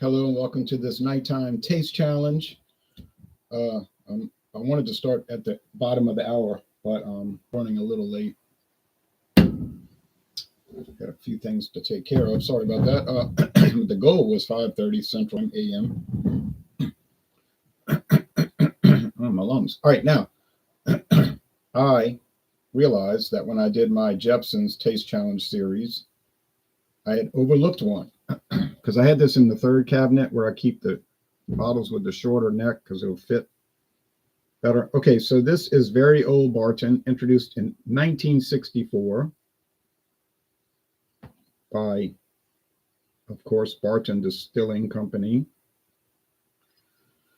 Hello and welcome to this nighttime taste challenge. I wanted to start at the bottom of the hour, but I'm running a little late. Got a few things to take care of. Sorry about that. The goal was 5:30 Central AM. Oh, my lungs. All right, now I realized that when I did my Jeppson's Taste Challenge series, I had overlooked one because I had this in the third cabinet where I keep the bottles with the shorter neck because it'll fit better. Okay, so this is very old Barton, introduced in 1964 by, of course, Barton Distilling Company.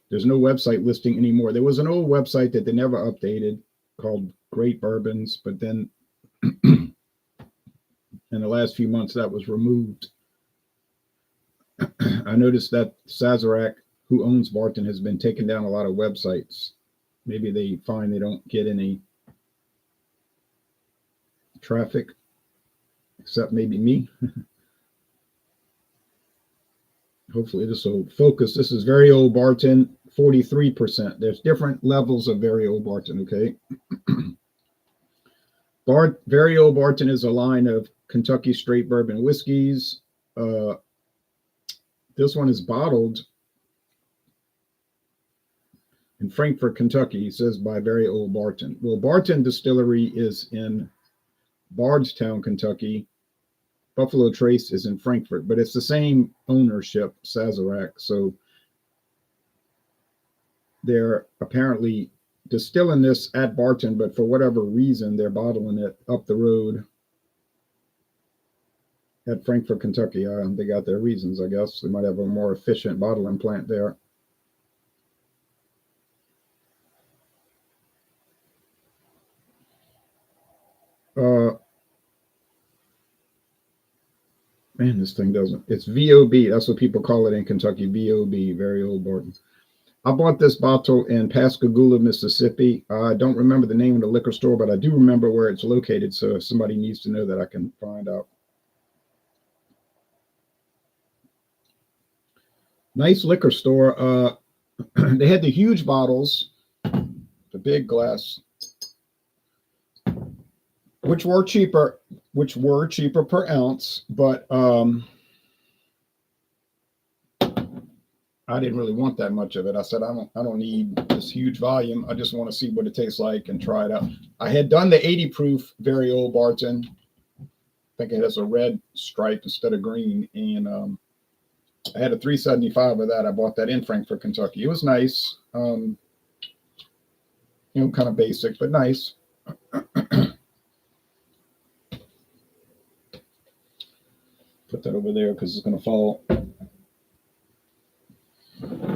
There's no website listing anymore. There was an old website that they never updated called Great Bourbons, but then in the last few months that was removed. I noticed that Sazerac, who owns Barton, has been taking down a lot of websites. Maybe they find they don't get any traffic, except maybe me. Hopefully this will focus. This is very old Barton, 43%. There's different levels of very old Barton, okay? Very old Barton is a line of Kentucky straight bourbon whiskeys. This one is bottled in Frankfort, Kentucky, it says by very old Barton. Well, Barton Distillery is in Bardstown, Kentucky. Buffalo Trace is in Frankfort, but it's the same ownership, Sazerac. So they're apparently distilling this at Barton, but for whatever reason, they're bottling it up the road at Frankfort, Kentucky. They got their reasons, I guess. They might have a more efficient bottling plant there. Man, this thing doesn't. It's VOB. That's what people call it in Kentucky. VOB, very old Barton. I bought this bottle in Pascagoula, Mississippi. I don't remember the name of the liquor store, but I do remember where it's located. So if somebody needs to know that, I can find out. Nice liquor store. They had the huge bottles, the big glass, which were cheaper per ounce, but I didn't really want that much of it. I said, I don't need this huge volume. I just want to see what it tastes like and try it out. I had done the 80 proof very old Barton. I think it has a red stripe instead of green, and I had a 375 of that. I bought that in Frankfort, Kentucky. It was nice. Kind of basic, but nice. Put that over there because it's going to fall.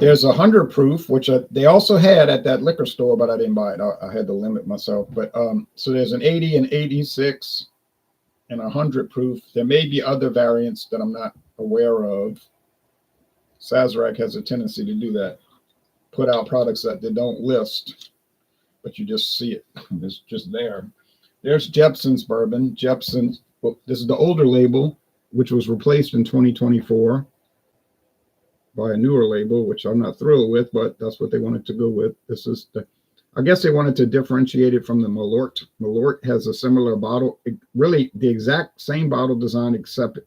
There's 100 proof, which they also had at that liquor store, but I didn't buy it. I had to limit myself. But so there's an 80 and 86 and 100 proof. There may be other variants that I'm not aware of. Sazerac has a tendency to do that. Put out products that they don't list, but you just see it. It's just there. There's Jeppson's bourbon. Jeppson's. Well, this is the older label, which was replaced in 2024 by a newer label, which I'm not thrilled with, but that's what they wanted to go with. This is I guess they wanted to differentiate it from the Malort. Malort has a similar bottle, really the exact same bottle design, except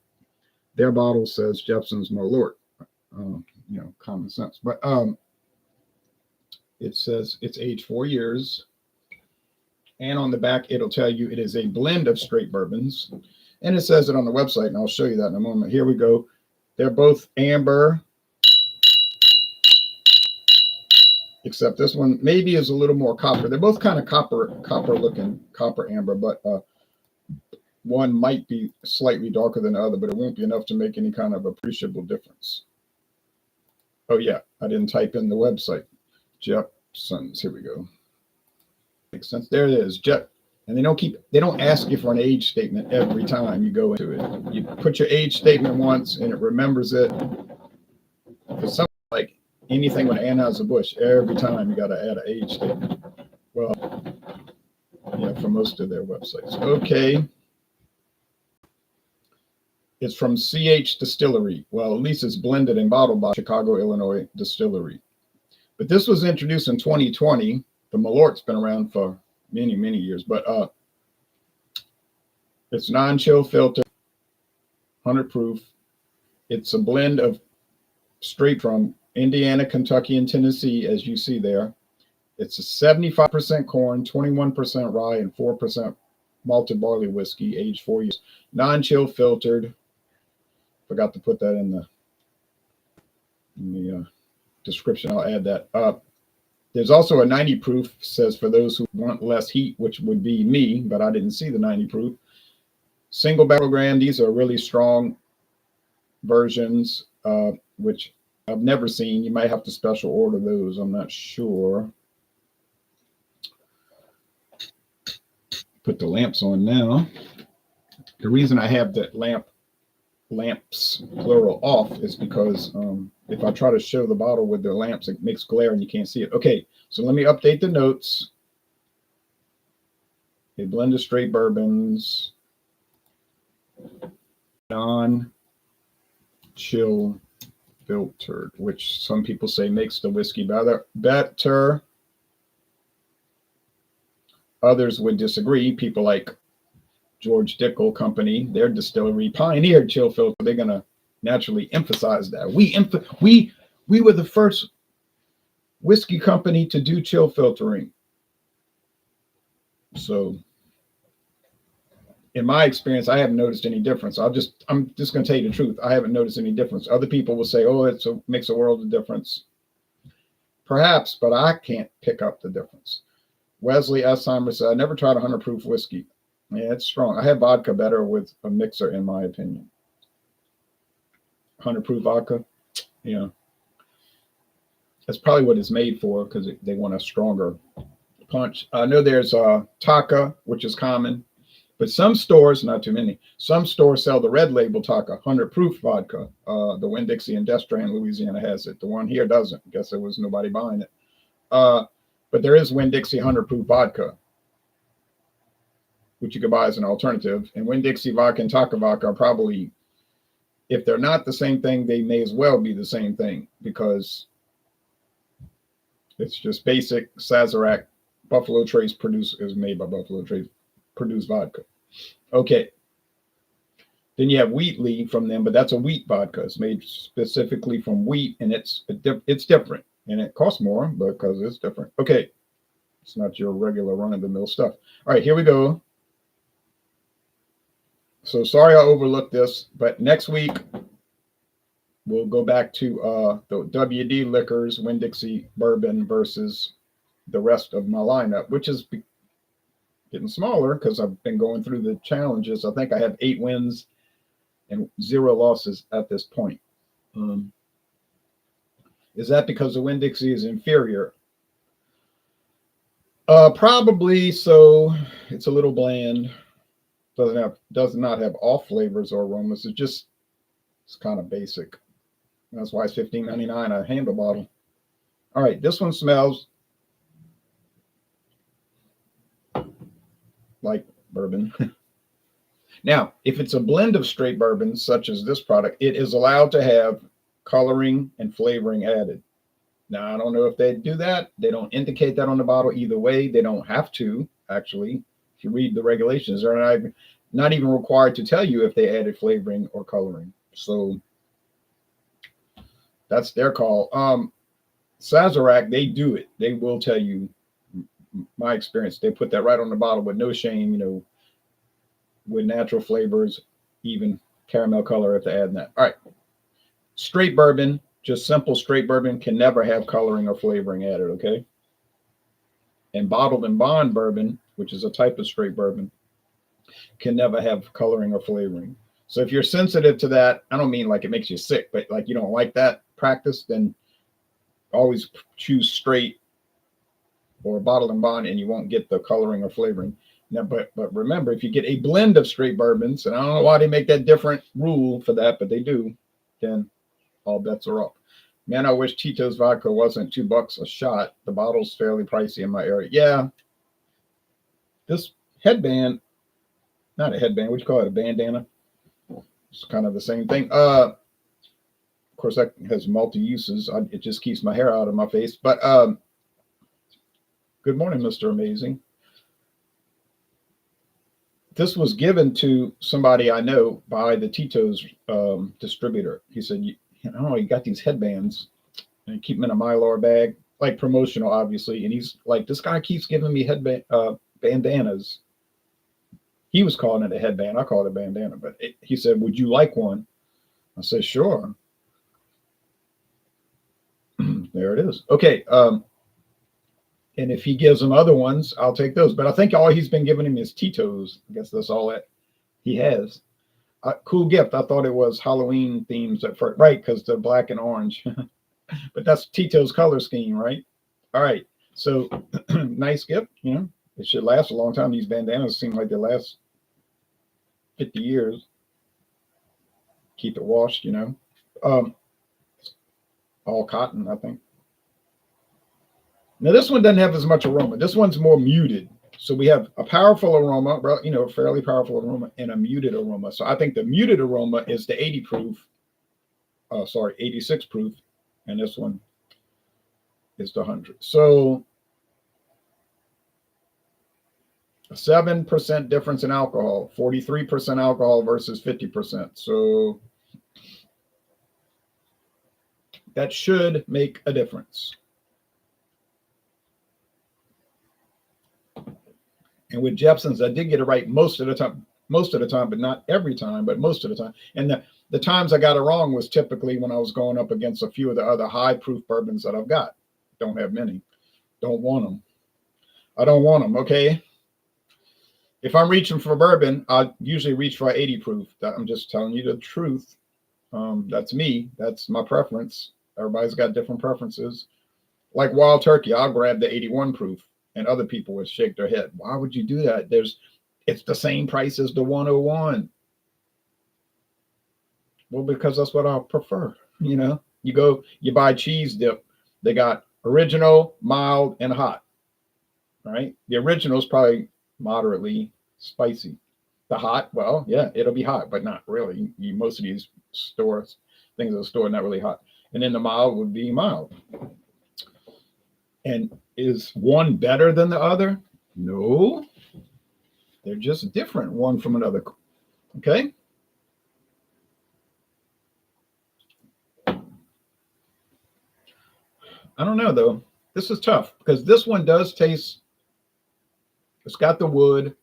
their bottle says Jeppson's Malort. Common sense. But it says it's aged 4 years. And on the back, it'll tell you it is a blend of straight bourbons. And it says it on the website, and I'll show you that in a moment. Here we go. They're both amber, except this one maybe is a little more copper. They're both kind of copper looking, copper amber, but one might be slightly darker than the other, but it won't be enough to make any kind of appreciable difference. Oh yeah, I didn't type in the website. Jeppson's. Here we go. Makes sense. There it is. And they don't ask you for an age statement every time you go into it. You put your age statement once and it remembers it. For something like anything with Anheuser-Busch, every time you got to add an age statement. Well, yeah, for most of their websites. Okay. It's from CH Distillery. Well, at least it's blended and bottled by Chicago, Illinois Distillery. But this was introduced in 2020. The Malort's been around for many, many years, but it's non-chill filter, 100 proof. It's a blend of straight from Indiana, Kentucky, and Tennessee, as you see there. It's a 75% corn, 21% rye, and 4% malted barley whiskey, aged 4 years. Non-chill filtered. Forgot to put that in the description. I'll add that up. There's also a 90 proof, says for those who want less heat, which would be me, but I didn't see the 90 proof. Single barrel gram. These are really strong versions, which I've never seen. You might have to special order those. I'm not sure. Put the lamps on now. The reason I have that lamps plural off is because if I try to show the bottle with the lamps, it makes glare and you can't see it. Okay, so let me update the notes. A blend of straight bourbons, non-chill filtered, which some people say makes the whiskey better. Others would disagree. People like George Dickel Company, their distillery pioneered chill filter. They're going to naturally emphasize that. We were the first whiskey company to do chill filtering. So in my experience, I haven't noticed any difference. I'm just going to tell you the truth. I haven't noticed any difference. Other people will say, oh, it makes a world of difference. Perhaps, but I can't pick up the difference. Wesley Essheimer said, I never tried 100 proof whiskey. Yeah, it's strong. I have vodka better with a mixer, in my opinion. 100 proof vodka, yeah. That's probably what it's made for, because they want a stronger punch. I know there's Taka, which is common, but some stores, not too many, some stores sell the red label Taka, 100 proof vodka. The Winn-Dixie and Destra in Louisiana has it. The one here doesn't. I guess there was nobody buying it. But there is Winn-Dixie 100 proof vodka, which you could buy as an alternative. And Winn-Dixie vodka and Taka vodka are probably, if they're not the same thing, they may as well be the same thing, because it's just basic Sazerac. Buffalo Trace is made by Buffalo Trace produced vodka. Okay. Then you have Wheatley from them, but that's a wheat vodka. It's made specifically from wheat, and it's different, and it costs more because it's different. Okay. It's not your regular run-of-the-mill stuff. All right, here we go. So sorry I overlooked this, but next week we'll go back to the WD Liquors, Winn-Dixie Bourbon versus the rest of my lineup, which is getting smaller because I've been going through the challenges. I think I have 8 wins and 0 losses at this point. Is that because the Winn-Dixie is inferior? Probably so. It's a little bland. Does not have off flavors or aromas. It's kind of basic. That's why it's $15.99 a handle bottle. All right, this one smells like bourbon. Now, if it's a blend of straight bourbons, such as this product, it is allowed to have coloring and flavoring added. Now, I don't know if they do that. They don't indicate that on the bottle either way. They don't have to, actually. If you read the regulations, they're not even required to tell you if they added flavoring or coloring. So that's their call. Sazerac, they do it. They will tell you. My experience, they put that right on the bottle with no shame, with natural flavors, even caramel color if they add that. All right. Straight bourbon, just simple straight bourbon, can never have coloring or flavoring added, okay? And bottled and bond bourbon, which is a type of straight bourbon, can never have coloring or flavoring. So if you're sensitive to that, I don't mean like it makes you sick, but like you don't like that practice, then always choose straight or bottled and bond, and you won't get the coloring or flavoring. Now, but remember, if you get a blend of straight bourbons, and I don't know why they make that different rule for that, but they do, then all bets are off. Man, I wish Tito's vodka wasn't $2 a shot. The bottle's fairly pricey in my area. Yeah. This headband, not a headband, what do you call it, a bandana? It's kind of the same thing. Of course, that has multi uses. It just keeps my hair out of my face. But good morning, Mr. Amazing. This was given to somebody I know by the Tito's distributor. He said, you got these headbands and keep them in a Mylar bag, like promotional, obviously. And he's like, this guy keeps giving me bandanas. He was calling it a headband. I call it a bandana. But he said, would you like one? I said, sure. There it is. Okay. And if he gives them other ones, I'll take those. But I think all he's been giving him is Tito's. I guess that's all that he has. Cool gift. I thought it was Halloween themes at first. Right, because they're black and orange. But that's Tito's color scheme, right? All right. So nice gift. It should last a long time. These bandanas seem like they last 50 years. Keep it washed, all cotton, I think. Now, this one doesn't have as much aroma. This one's more muted. So we have a powerful aroma, fairly powerful aroma, and a muted aroma. So I think the muted aroma is the 80 proof, 86 proof. And this one is the 100. So a 7% difference in alcohol, 43% alcohol versus 50%. So that should make a difference. And with Jeppson's, I did get it right most of the time, but not every time, but most of the time. And the times I got it wrong was typically when I was going up against a few of the other high proof bourbons that I've got. Don't have many. Don't want them. I don't want them, okay? If I'm reaching for bourbon, I usually reach for 80 proof. I'm just telling you the truth. That's me. That's my preference. Everybody's got different preferences. Like Wild Turkey, I'll grab the 81 proof. And other people would shake their head. Why would you do that? It's the same price as the 101. Well, because that's what I prefer. You buy cheese dip. They got original, mild, and hot. Right? The original is probably moderately spicy. The hot, well, yeah, it'll be hot, but not really. Most of these things at the store, not really hot. And then the mild would be mild. And is one better than the other? No. They're just different one from another. Okay? I don't know, though. This is tough because this one does taste, it's got the wood,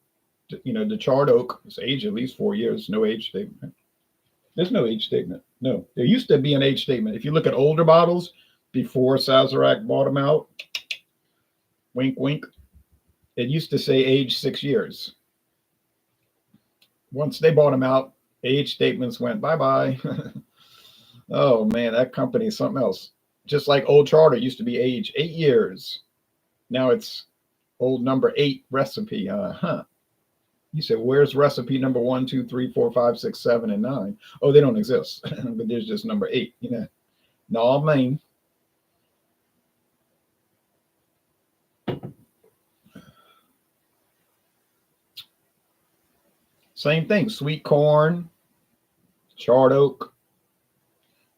the charred oak. It's aged at least 4 years. No age statement. There's no age statement. No. There used to be an age statement. If you look at older bottles, before Sazerac bought them out, wink, wink. It used to say age 6 years. Once they bought them out, age statements went bye-bye. Oh, man, that company is something else. Just like Old Charter used to be age 8 years. Now it's old number 8 recipe. You said, where's recipe number 1, 2, 3, 4, 5, 6, 7, and 9? Oh, they don't exist. But there's just number 8. No, man. Same thing, sweet corn, charred oak.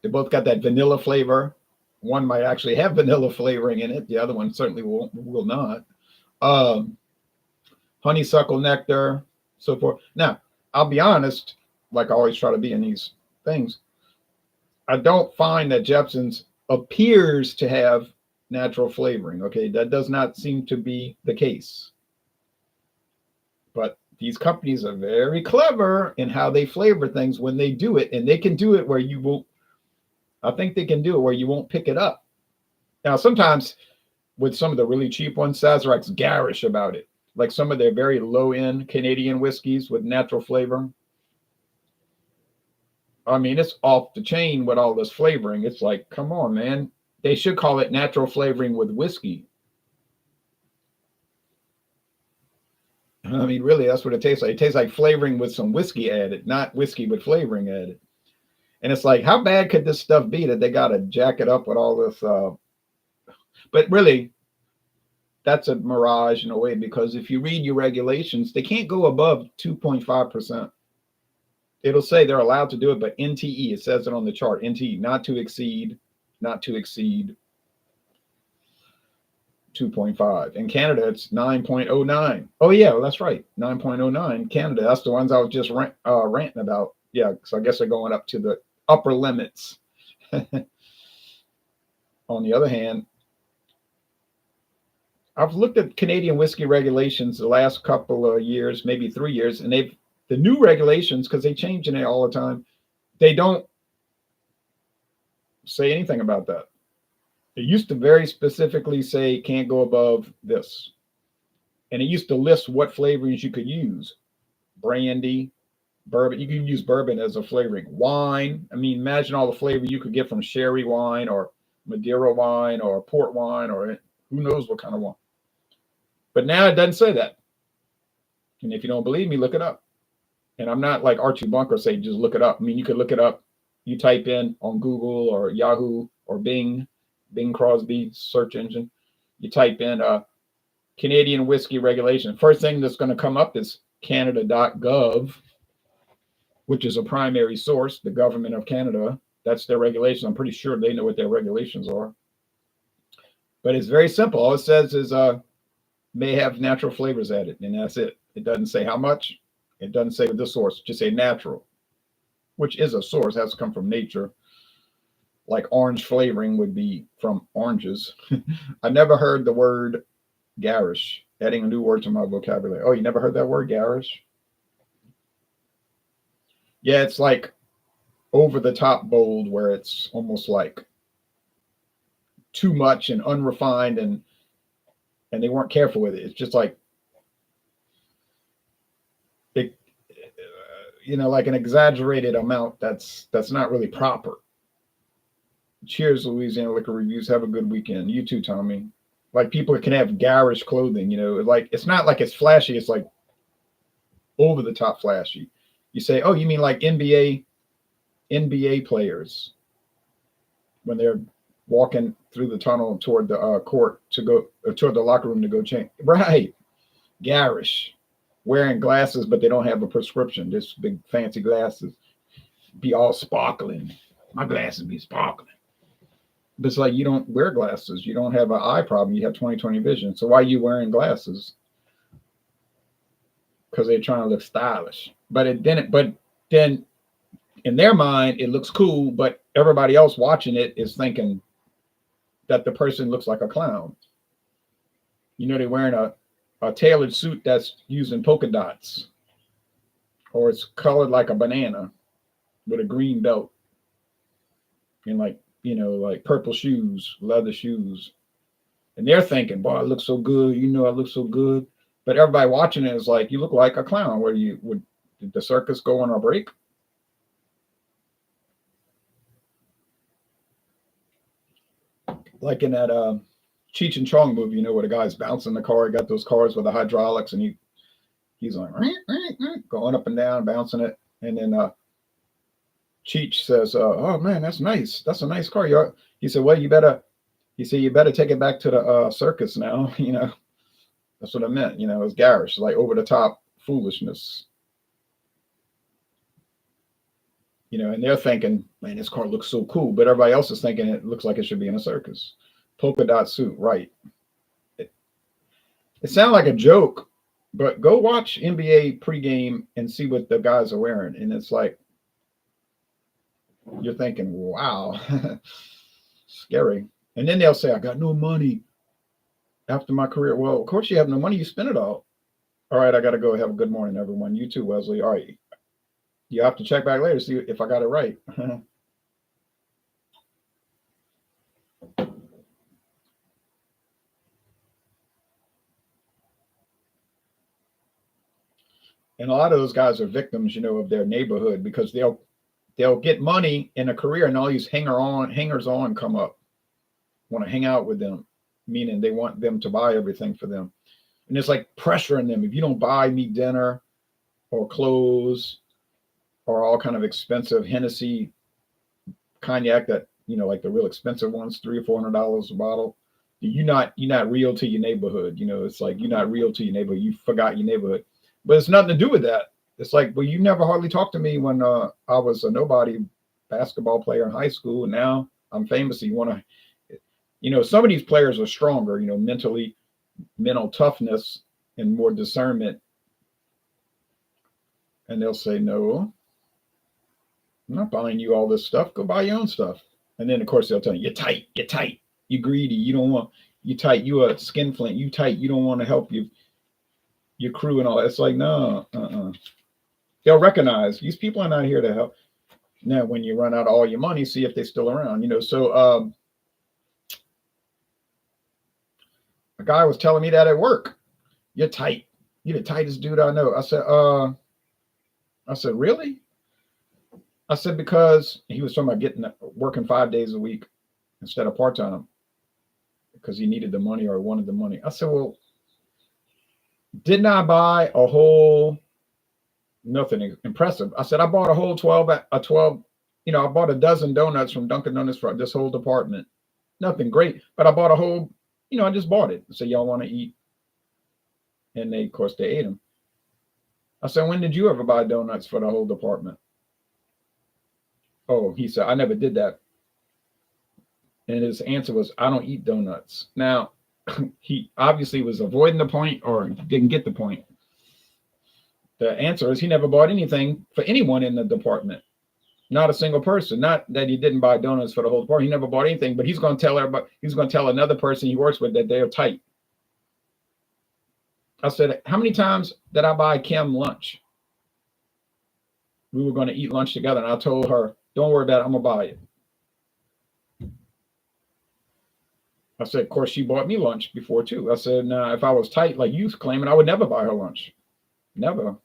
They both got that vanilla flavor. One might actually have vanilla flavoring in it. The other one certainly will not. Honeysuckle nectar, so forth. Now, I'll be honest, like I always try to be in these things, I don't find that Jeppson's appears to have natural flavoring. Okay, that does not seem to be the case. But these companies are very clever in how they flavor things when they do it, and they can do it where you won't. I think they can do it where you won't pick it up. Now, sometimes with some of the really cheap ones, Sazerac's garish about it. Like some of their very low-end Canadian whiskeys with natural flavor. I mean, it's off the chain with all this flavoring. It's like, come on, man. They should call it natural flavoring with whiskey. I mean, really, that's what it tastes like. It tastes like flavoring with some whiskey added, not whiskey with flavoring added. And it's like, how bad could this stuff be that they got to jack it up with all this? But really, that's a mirage in a way, because if you read your regulations, they can't go above 2.5%. it'll say they're allowed to do it, but NTE, it says it on the chart, NTE, not to exceed 2.5. In Canada, it's 9.09. Oh, yeah, well, that's right. 9.09. Canada, that's the ones I was just ranting about. Yeah, so I guess they're going up to the upper limits. On the other hand, I've looked at Canadian whiskey regulations the last couple of years, maybe 3 years, and the new regulations, because they change in it all the time, they don't say anything about that. It used to very specifically say can't go above this. And it used to list what flavorings you could use. Brandy, bourbon. You can use bourbon as a flavoring. Wine. I mean, imagine all the flavor you could get from sherry wine or Madeira wine or port wine or who knows what kind of wine. But now it doesn't say that. And if you don't believe me, look it up. And I'm not like Archie Bunker saying just look it up. I mean, you could look it up. You type in on Google or Yahoo or Bing Crosby search engine. You type in Canadian whiskey regulation. First thing that's going to come up is Canada.gov, which is a primary source, the government of Canada. That's their regulation. I'm pretty sure they know what their regulations are. But it's very simple. All it says is may have natural flavors added, and that's it. It doesn't say how much. It doesn't say the source. Just say natural, which is a source. It has to come from nature. Like orange flavoring would be from oranges. I never heard the word garish. Adding a new word to my vocabulary. Oh, you never heard that word, garish? Yeah, it's like over the top bold, where it's almost like too much and unrefined, and they weren't careful with it. It's just like it, like an exaggerated amount that's not really proper. Cheers, Louisiana Liquor Reviews. Have a good weekend. You too, Tommy. Like people can have garish clothing, like it's not like it's flashy. It's like over the top flashy. You say, oh, you mean like NBA players when they're walking through the tunnel toward the court to go toward the locker room to go change. Right. Garish. Wearing glasses, but they don't have a prescription. Just big fancy glasses. Be all sparkling. My glasses be sparkling. But it's like you don't wear glasses. You don't have an eye problem. You have 20/20 vision. So why are you wearing glasses? Because they're trying to look stylish. But then in their mind, it looks cool, but everybody else watching it is thinking that the person looks like a clown. They're wearing a tailored suit that's using polka dots, or it's colored like a banana with a green belt and like purple shoes, leather shoes. And they're thinking, boy, I look so good. I look so good. But everybody watching it is like, you look like a clown. Did the circus go on a break? Like in that Cheech and Chong movie, where the guy's bouncing the car. He got those cars with the hydraulics, and he's like going up and down, bouncing it. And then Cheech says, "Oh man, that's nice. That's a nice car." He said, "Well, you better take it back to the circus now." That's what I meant. It's garish, like over the top foolishness. And they're thinking, man, this car looks so cool, but everybody else is thinking it looks like it should be in a circus. Polka dot suit, right? It sounds like a joke, but go watch NBA pregame and see what the guys are wearing, and it's like you're thinking, wow, scary. And then they'll say, I got no money after my career. Well, of course you have no money. You spend it all. All right, I got to go. Have a good morning, everyone. You too, Wesley. All right. You have to check back later, see if I got it right. And a lot of those guys are victims, of their neighborhood, because they'll get money in a career, and all these hangers on come up, want to hang out with them, meaning they want them to buy everything for them. And it's like pressuring them. If you don't buy me dinner or clothes or all kind of expensive Hennessy cognac that, like the real expensive ones, $300 or $400 a bottle, you're not real to your neighborhood. It's like you're not real to your neighborhood. You forgot your neighborhood. But it's nothing to do with that. It's like, well, you never hardly talked to me when I was a nobody basketball player in high school. And now I'm famous. So you want to, some of these players are stronger, mentally, mental toughness, and more discernment. And they'll say, no, I'm not buying you all this stuff. Go buy your own stuff. And then, of course, they'll tell you, you're tight, you greedy, you don't want, you tight, you a skinflint, you tight, you don't want to help your crew and all that. It's like, no, They'll recognize these people are not here to help. Now, when you run out of all your money, see if they're still around, So a guy was telling me that at work. You're tight. You're the tightest dude I know. I said, really? I said, because he was talking about working 5 days a week instead of part-time because he needed the money or wanted the money. I said, well, didn't I buy a whole, nothing impressive. I said, I bought a whole 12, I bought a dozen donuts from Dunkin' Donuts for this whole department. Nothing great, but I bought a whole, I just bought it. So y'all want to eat? And of course, they ate them. I said, when did you ever buy donuts for the whole department? Oh, he said, I never did that. And his answer was, I don't eat donuts. Now, he obviously was avoiding the point or didn't get the point. The answer is he never bought anything for anyone in the department. Not a single person. Not that he didn't buy donuts for the whole department. He never bought anything, but he's going to tell everybody, he's going to tell another person he works with that they're tight. I said, how many times did I buy Kim lunch? We were going to eat lunch together, and I told her, don't worry about it, I'm going to buy it. I said, of course, she bought me lunch before, too. I said, nah, if I was tight like you claiming, I would never buy her lunch. Never.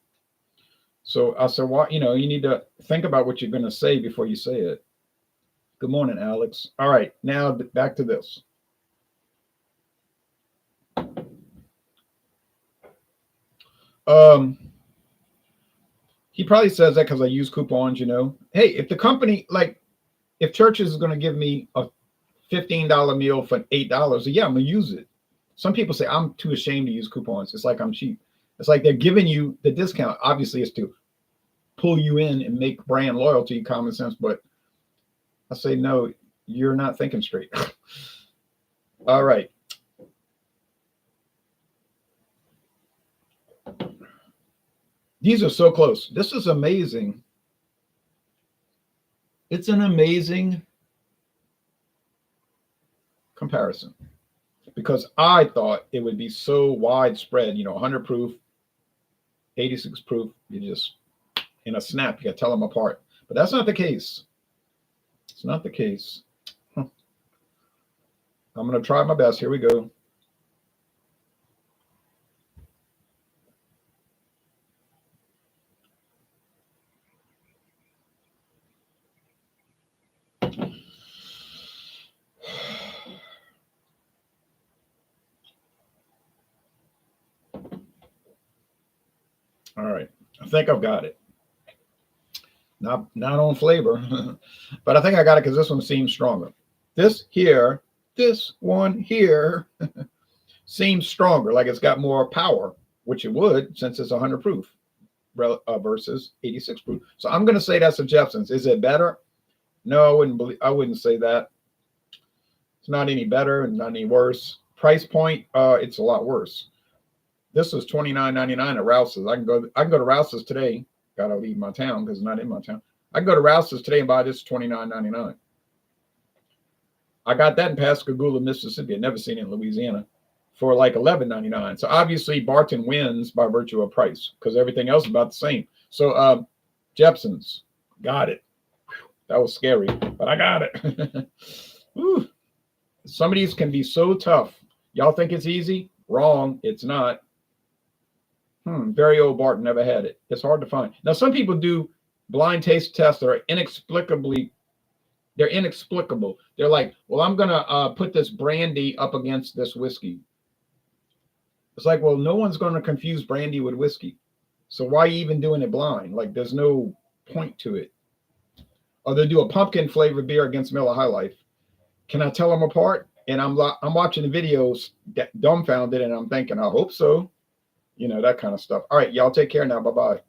So I said, well, you need to think about what you're going to say before you say it. Good morning, Alex. All right, now back to this. He probably says that because I use coupons, Hey, if the company, if Church's is going to give me a $15 meal for $8, yeah, I'm going to use it. Some people say I'm too ashamed to use coupons. It's like I'm cheap. It's like they're giving you the discount. Obviously, it's to pull you in and make brand loyalty common sense. But I say, no, you're not thinking straight. All right. These are so close. This is amazing. It's an amazing comparison because I thought it would be so widespread, 100 proof, 86 proof. You just, in a snap, you got to tell them apart. But that's not the case. It's not the case. I'm going to try my best. Here we go. All right. I think I've got it. Not on flavor, but I think I got it because this one seems stronger. This one here seems stronger, like it's got more power, which it would since it's 100 proof versus 86 proof. So I'm going to say that's a Jeppson's. Is it better? No, I wouldn't say that. It's not any better and not any worse. Price point, it's a lot worse. This is $29.99 at Rouse's. I can go to Rouse's today. Gotta leave my town because it's not in my town. I can go to Rouse's today and buy this $29.99. I got that in Pascagoula, Mississippi. I've never seen it in Louisiana for like $11.99. So obviously Barton wins by virtue of price because everything else is about the same. So Jeppson's, got it. That was scary, but I got it. Some of these can be so tough. Y'all think it's easy? Wrong. It's not. Very old Barton, never had it. It's hard to find. Now, some people do blind taste tests that are inexplicable. They're like, well, I'm going to put this brandy up against this whiskey. It's like, well, no one's going to confuse brandy with whiskey. So why are you even doing it blind? Like, there's no point to it. Or they do a pumpkin flavored beer against Miller High Life. Can I tell them apart? And I'm watching the videos dumbfounded, and I'm thinking, I hope so. That kind of stuff. All right, y'all take care now. Bye-bye.